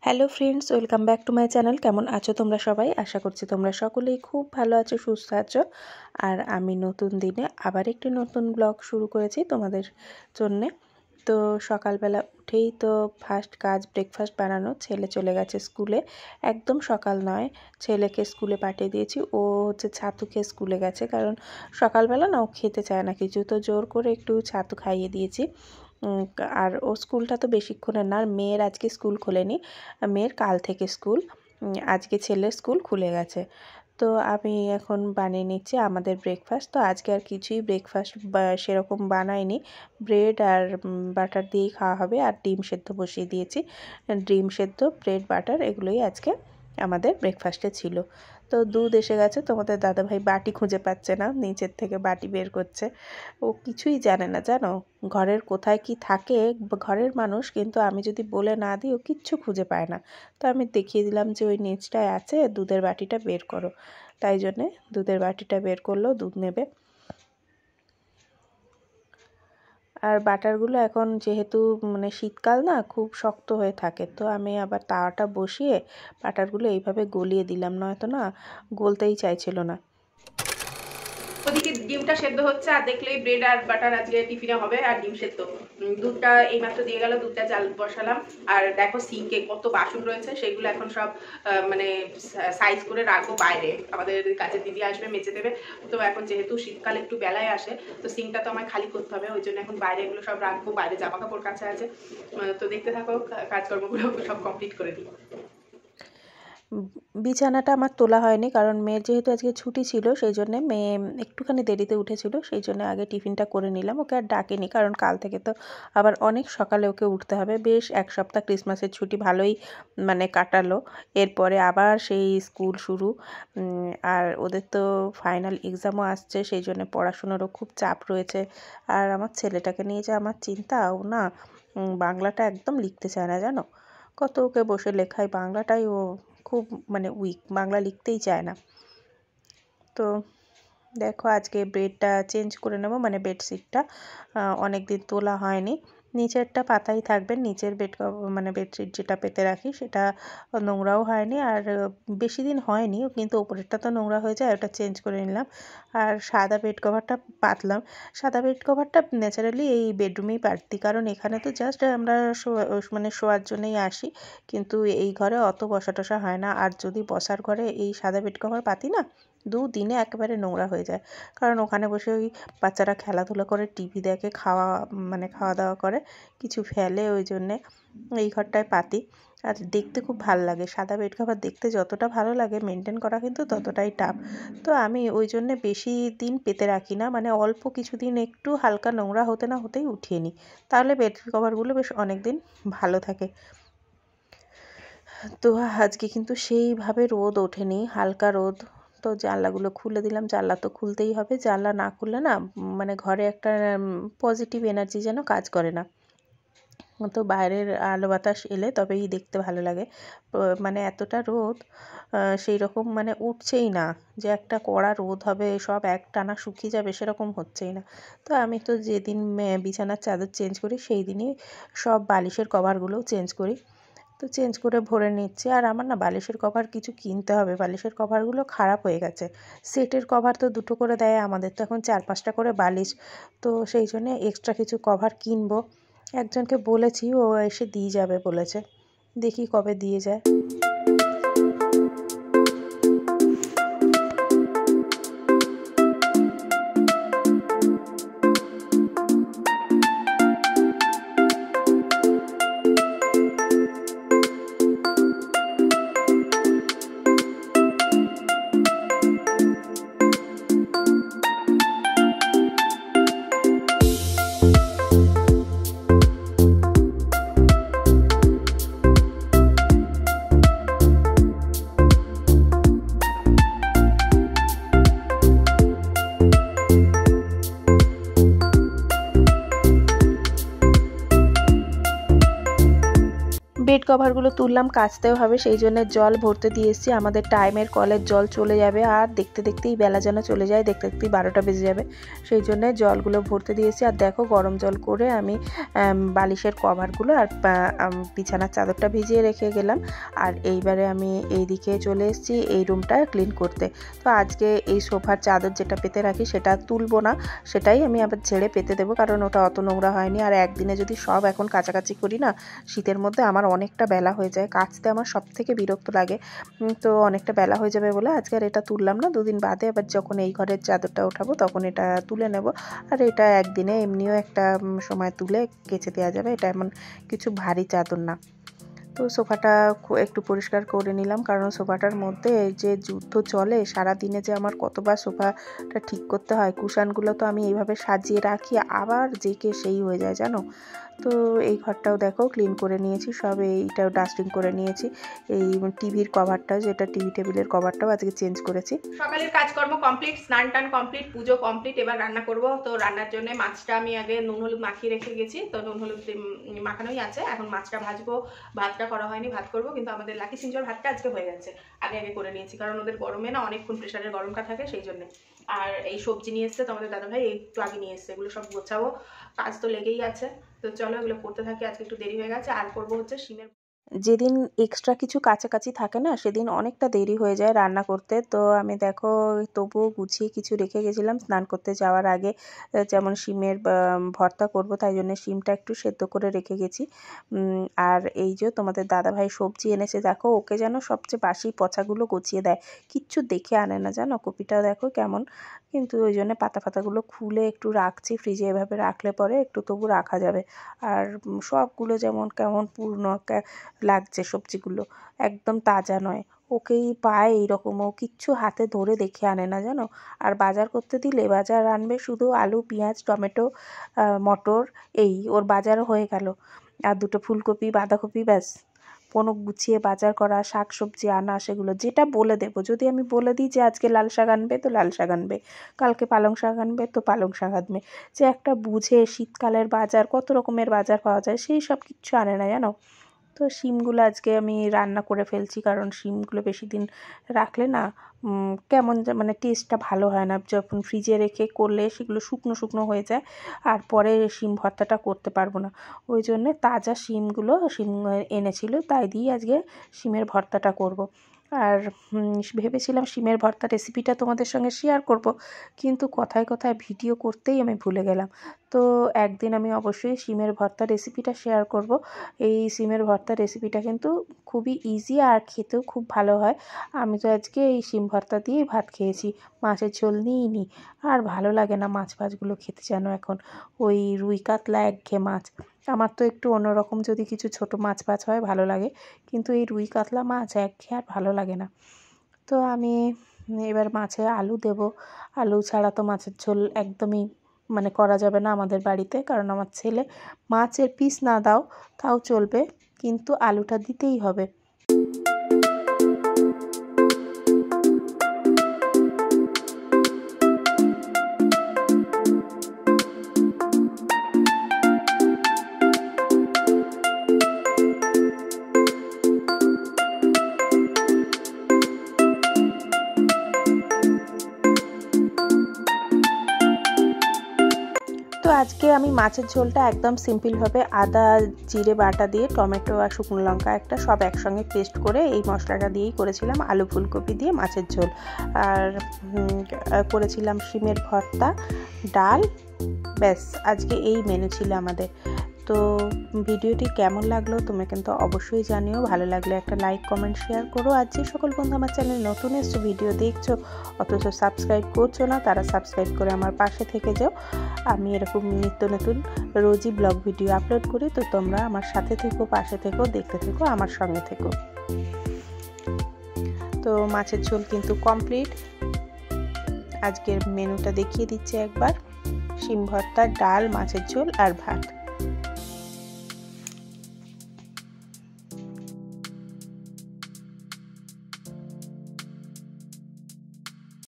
Hello friends, welcome back to my channel. কেমন আছো তোমরা সবাই? আশা করছি তোমরা সকলেই খুব ভালো আছো, সুস্থ আছো। আর আমি নতুন দিনে আবার একটি নতুন ব্লগ শুরু করেছি তোমাদের জন্যে। তো সকালবেলা উঠেই তো ফার্স্ট কাজ ব্রেকফাস্ট বানানো। ছেলে চলে গেছে স্কুলে, একদম সকাল নয়, ছেলেকে স্কুলে পাঠিয়ে দিয়েছি। ও হচ্ছে ছাতু খেয়ে স্কুলে গেছে, কারণ সকালবেলা না ও খেতে চায় না কিছু, তো জোর করে একটু ছাতু খাইয়ে দিয়েছি। আর ও স্কুলটা তো বেশিক্ষণের না, আর মেয়ের আজকে স্কুল খোলেনি, মেয়ের কাল থেকে স্কুল, আজকে ছেলের স্কুল খুলে গেছে। তো আমি এখন বানিয়ে নিচ্ছি আমাদের ব্রেকফাস্ট। তো আজকে আর কিছুই ব্রেকফাস্ট সেরকম বানাইনি, ব্রেড আর বাটার দিয়েই খাওয়া হবে। আর ডিম সেদ্ধ বসিয়ে দিয়েছি, ডিম সেদ্ধ, ব্রেড, বাটার এগুলোই আজকে আমাদের ব্রেকফাস্টে ছিল। তো দুধ এসে গেছে, তোমাদের দাদাভাই বাটি খুঁজে পাচ্ছে না, নিচের থেকে বাটি বের করছে। ও কিছুই জানে না, জানো, ঘরের কোথায় কি থাকে ঘরের মানুষ, কিন্তু আমি যদি বলে না দিই ও কিচ্ছু খুঁজে পায় না। তো আমি দেখিয়ে দিলাম যে ওই নিচটায় আছে, দুধের বাটিটা বের করো। তাই জন্যে দুধের বাটিটা বের করলো, দুধ নেবে। আর বাটারগুলো এখন যেহেতু মানে শীতকাল না, খুব শক্ত হয়ে থাকে, তো আমি আবার তাওয়াটা বসিয়ে বাটারগুলো এইভাবে গলিয়ে দিলাম, নয়তো না গলতেই চাইছিল না। ওদিকে ডিমটা সেদ্ধ হচ্ছে, আর দেখলেই ব্রেড আর বাটার আজকে টিফিনে হবে। আর ডিম সেদ্ধ, দুধটা এইমাত্র দিয়ে গেল, দুধটা জাল বসালাম। আর দেখো সিঙ্কে কত বাসন রয়েছে, সেগুলো এখন সব মানে সাইজ করে রাখবো বাইরে। আমাদের কাছে দিদি আসবে, মেজে দেবে। তো এখন যেহেতু শীতকাল একটু বেলায় আসে, তো সিঙ্কটা তো আমায় খালি করতে হবে, ওই জন্য এখন বাইরে এগুলো সব রাখবো। বাইরে জামা কাপড় কাছে আছে, তো দেখতে থাকো, কাজকর্মগুলো সব কমপ্লিট করে দিই। বিছানাটা আমার তোলা হয়নি, কারণ মেয়ের যেহেতু আজকে ছুটি ছিল, সেই জন্যে মেয়ে একটুখানি দেরিতে উঠেছিল, সেই জন্য আগে টিফিনটা করে নিলাম। ওকে আর ডাকিনি, কারণ কাল থেকে তো আবার অনেক সকালে ওকে উঠতে হবে। বেশ এক সপ্তাহ ক্রিসমাসের ছুটি ভালোই মানে কাটালো, এরপরে আবার সেই স্কুল শুরু। আর ওদের তো ফাইনাল এক্সামও আসছে, সেই জন্য পড়াশুনোরও খুব চাপ রয়েছে। আর আমার ছেলেটাকে নিয়ে যে আমার চিন্তা, ও না বাংলাটা একদম লিখতে চায় না, জানো, কত ওকে বসে লেখায়, বাংলাটাই ও খুব মানে উইক, বাংলা লিখতেই চায় না। তো দেখো আজকে বেডটা চেঞ্জ করে নেব, মানে বেডশিটটা অনেক দিন তোলা হয়নি। নিচেরটা পাতাই থাকবে, নিচের বেড মানে বেডশিট যেটা পেতে রাখি সেটা নোংরাও হয়নি, আর বেশি দিন হয়নি, কিন্তু ওপরেরটা তো নোংরা হয়ে যায়, ওটা চেঞ্জ করে নিলাম। আর সাদা বেড কভারটা পাতলাম। সাদা বেড কভারটা ন্যাচারালি এই বেডরুমেই পাততি, কারণ এখানে তো জাস্ট আমরা মানে শোয়ার জন্যই আসি, কিন্তু এই ঘরে অত বসা টসা হয় না। আর যদি বসার ঘরে এই সাদা বেড কভার পাতি না, দুদিনে একেবারে নোংরা হয়ে যায়, কারণ ওখানে বসে ওই বাচ্চারা খেলাধুলা করে, টিভি দেখে, খাওয়া দাওয়া করে, কিছু ফেলে, ওই জন্যে এই ঘরটায় পাতি। আর দেখতে খুব ভালো লাগে, সাদা বেড কভার দেখতে যতটা ভালো লাগে, মেনটেন করা কিন্তু ততটাই টাফ। তো আমি ওই জন্যে বেশি দিন পেতে রাখি না, মানে অল্প কিছুদিন একটু হালকা নোংরা হতে না হতেই উঠিয়ে নিই, তাহলে বেড কভারগুলো বেশ অনেক দিন ভালো থাকে। তো আজকে কিন্তু সেইভাবে রোদ ওঠেনি, হালকা রোদ। তো জানলাগুলো খুলে দিলাম, জানলা তো খুলতেই হবে, জানলা না খুললে না মানে ঘরে একটা পজিটিভ এনার্জি যেন কাজ করে না। তো বাইরের আলো বাতাস এলে তবেই দেখতে ভালো লাগে। মানে এতটা রোদ সেই রকম মানে উঠছেই না, যে একটা কড়া রোদ হবে, সব একটানা শুকিয়ে যাবে, সেরকম হচ্ছেই না। তো আমি তো যেদিন বিছানার চাদর চেঞ্জ করি, সেই দিনই সব বালিশের কভারগুলোও চেঞ্জ করি। তো চেঞ্জ করে ভরে নিচ্ছি। আর আমার না বালিশের কভার কিছু কিনতে হবে, বালিশের কভারগুলো খারাপ হয়ে গেছে। সেটের কভার তো 2টো করে দেয়, আমাদের তো এখন 4-5টা করে বালিশ, তো সেই জন্য এক্সট্রা কিছু কভার কিনবো। একজনকে বলেছি, ও এসে দিয়ে যাবে বলেছে, দেখি কবে দিয়ে যায়। বেড কভারগুলো তুললাম, কাচতেও হবে, সেই জন্য জল ভরতে দিয়ে এসেছি। আমাদের টাইমের কলের জল চলে যাবে, আর দেখতে দেখতেই বেলা যেন চলে যায়, দেখতে দেখতেই 12টা বেজে যাবে, সেই জন্য জলগুলো ভরতে দিয়েছি। আর দেখো গরম জল করে আমি বালিশের কভারগুলো আর বিছানার চাদরটা ভিজিয়ে রেখে গেলাম। আর এইবারে আমি এই দিকে চলে এসেছি এই রুমটা ক্লিন করতে। তো আজকে এই সোফার চাদর যেটা পেতে রাখি সেটা তুলবো না, সেটাই আমি আবার ঝেড়ে পেতে দেবো, কারণ ওটা অত নোংরা হয়নি। আর একদিনে যদি সব এখন কাচাকাচি করি না, শীতের মধ্যে আমার অনেকটা বেলা হয়ে যায়, কাচতে আমার সব থেকে বিরক্ত লাগে, তো অনেকটা বেলা হয়ে যাবে বলে আজকে আর এটা তুললাম না। দুদিন বাদে আবার যখন এই ঘরের চাদরটা ওঠাবো তখন এটা তুলে নেব। আর এটা একদিনে এমনিও একটা সময় তুলে কেচে দেওয়া যাবে, এটা এমন কিছু ভারী চাদর না। তো সোফাটা একটু পরিষ্কার করে নিলাম, কারণ সোফাটার মধ্যে যে যুদ্ধ চলে সারাদিনে, যে আমার কতবার সোফাটা ঠিক করতে হয়। কুশানগুলো তো আমি এইভাবে সাজিয়ে রাখি, আবার যে কে সেই হয়ে যায় জানো। তো এই ঘরটাও দেখো ক্লিন করে নিয়েছি, সব এইটাও ডাস্টিং করে নিয়েছি। এই টিভির কভারটা, যেটা টিভি টেবিলের কভারটাও আজকে চেঞ্জ করেছি। সকালের কাজকর্ম কমপ্লিট, স্নান টান কমপ্লিট, পুজো কমপ্লিট। এবার রান্না করব। তো রান্নার জন্য মাছটা আমি আগে নুন হলুদ মাখিয়ে রেখে গেছি, তো নুন হলুদ মাখানোই আছে। এখন মাছটা ভাজবো, ভাতটা করা হয়নি, ভাত করব। কিন্তু আমাদের লাকি সিঞ্জর ভাতটা আজকে হয়ে গেছে, আগে আগে করে নিয়েছি, কারণ ওদের গরমে না অনেকক্ষণ প্রেশারের গরমটা থাকে, সেই জন্য। আর এই সবজি নিয়ে এসছে তোমাদের দাদাভাই, একটু আগে নিয়ে এসছে, এগুলো সব গোছাবো, কাজ তো লেগেই আছে। তো চলো এগুলো করতে থাকি, আজকে একটু দেরি হয়ে গেছে। আর করবো হচ্ছে শিমের। যেদিন এক্সট্রা কিছু কাছাকাছি থাকে না, সেদিন অনেকটা দেরি হয়ে যায় রান্না করতে। তো আমি দেখো তবুও গুছিয়ে কিছু রেখে গেছিলাম স্নান করতে যাওয়ার আগে, যেমন শিমের ভর্তা করব, তাই জন্য শিমটা একটু সেদ্ধ করে রেখে গেছি। আর এই যে তোমাদের দাদাভাই সবজি এনেছে, দেখো ওকে যেন সবচেয়ে বাসি পচাগুলো গুছিয়ে দেয়, কিচ্ছু দেখে আনে না জানো। কপিটা দেখো কেমন, কিন্তু ওই জন্য পাতা ফাতাগুলো খুলে একটু রাখছি ফ্রিজে, এভাবে রাখলে পরে একটু তবু রাখা যাবে। আর সবগুলো যেমন কেমন পুরনো লাগছে, সবজিগুলো একদম তাজা নয়। ওকেই পায় এইরকম, ও কিচ্ছু হাতে ধরে দেখে আনে না জানো। আর বাজার করতে দিলে বাজার আনবে শুধু আলু, পেঁয়াজ, টমেটো, মটর, এই ওর বাজারও হয়ে গেল। আর দুটো ফুলকপি, বাঁধাকপি, ব্যাস। কোনো গুছিয়ে বাজার করা, শাক সবজি আনা, সেগুলো যেটা বলে দেবো। যদি আমি বলে দিই যে আজকে লাল শাক আনবে, তো লাল শাক আনবে, কালকে পালং শাক আনবে, তো পালং শাক আনবে। যে একটা বুঝে শীতকালের বাজার, কত রকমের বাজার পাওয়া যায়, সেই সব কিচ্ছু আনে না জানো। তো শিমগুলো আজকে আমি রান্না করে ফেলছি, কারণ শিমগুলো বেশি দিন রাখলে না কেমন মানে টেস্টটা ভালো হয় না, যখন ফ্রিজে রেখে করলে সেগুলো শুকনো শুকনো হয়ে যায়, আর পরে শিম ভর্তাটা করতে পারবো না। ওই জন্যে তাজা শিমগুলো শিম এনেছিল, তাই দিয়ে আজকে শিমের ভর্তাটা করব। আর ভেবেছিলাম শিমের ভর্তা রেসিপিটা তোমাদের সঙ্গে শেয়ার করব, কিন্তু কথায় কথায় ভিডিও করতেই আমি ভুলে গেলাম। তো একদিন আমি অবশ্যই শিমের ভর্তা রেসিপিটা শেয়ার করব। এই শিমের ভর্তা রেসিপিটা কিন্তু খুবই ইজি, আর খেতেও খুব ভালো হয়। আমি তো আজকে এই শিম ভর্তা দিয়েই ভাত খেয়েছি, মাছের ঝোল নিইনি। আর ভালো লাগে না মাছ ফাছগুলো খেতে, যেন এখন ওই রুই কাতলা একঘেয়ে মাছ। আমার তো একটু অন্যরকম যদি কিছু ছোট মাছ ফাছ হয় ভালো লাগে, কিন্তু এই রুই কাতলা মাছ একঘেয়ে আর ভালো লাগে না। তো আমি এবার মাছে আলু দেব। আলু ছাড়া তো মাছের ঝোল একদমই মানে করা যাবে না আমাদের বাড়িতে, কারণ আমার ছেলে মাছের পিস না দাও তাও চলবে, কিন্তু আলুটা দিতেই হবে। তো আজকে আমি মাছের ঝোলটা একদম সিম্পলভাবে আদা জিরে বাটা দিয়ে, টমেটো আর শুকনো লঙ্কা একটা সব একসঙ্গে পেস্ট করে এই মশলাটা দিয়েই করেছিলাম, আলু ফুলকপি দিয়ে মাছের ঝোল। আর করেছিলাম শিমের ভর্তা, ডাল, ব্যাস আজকে এই মেনু ছিল আমাদের। তো ভিডিওটি কেমন লাগলো তুমি কিন্তু অবশ্যই জানিও, ভালো লাগলে একটা লাইক কমেন্ট শেয়ার করো। আর যে সকল বন্ধু আমার চ্যানেল নতুন এসছো, ভিডিও দেখছো অথচ সাবস্ক্রাইব করছো না, তারা সাবস্ক্রাইব করে আমার পাশে থেকে যাও। আমি এরকম নিত্য নতুন রোজই ব্লগ ভিডিও আপলোড করি, তো তোমরা আমার সাথে থেকো, পাশে থেকো, দেখতে থেকো, আমার সঙ্গে থেকো। তো মাছের ঝোল কিন্তু কমপ্লিট। আজকের মেনুটা দেখিয়ে দিচ্ছি একবার, শিম ভর্তা, ডাল, মাছের ঝোল আর ভাত।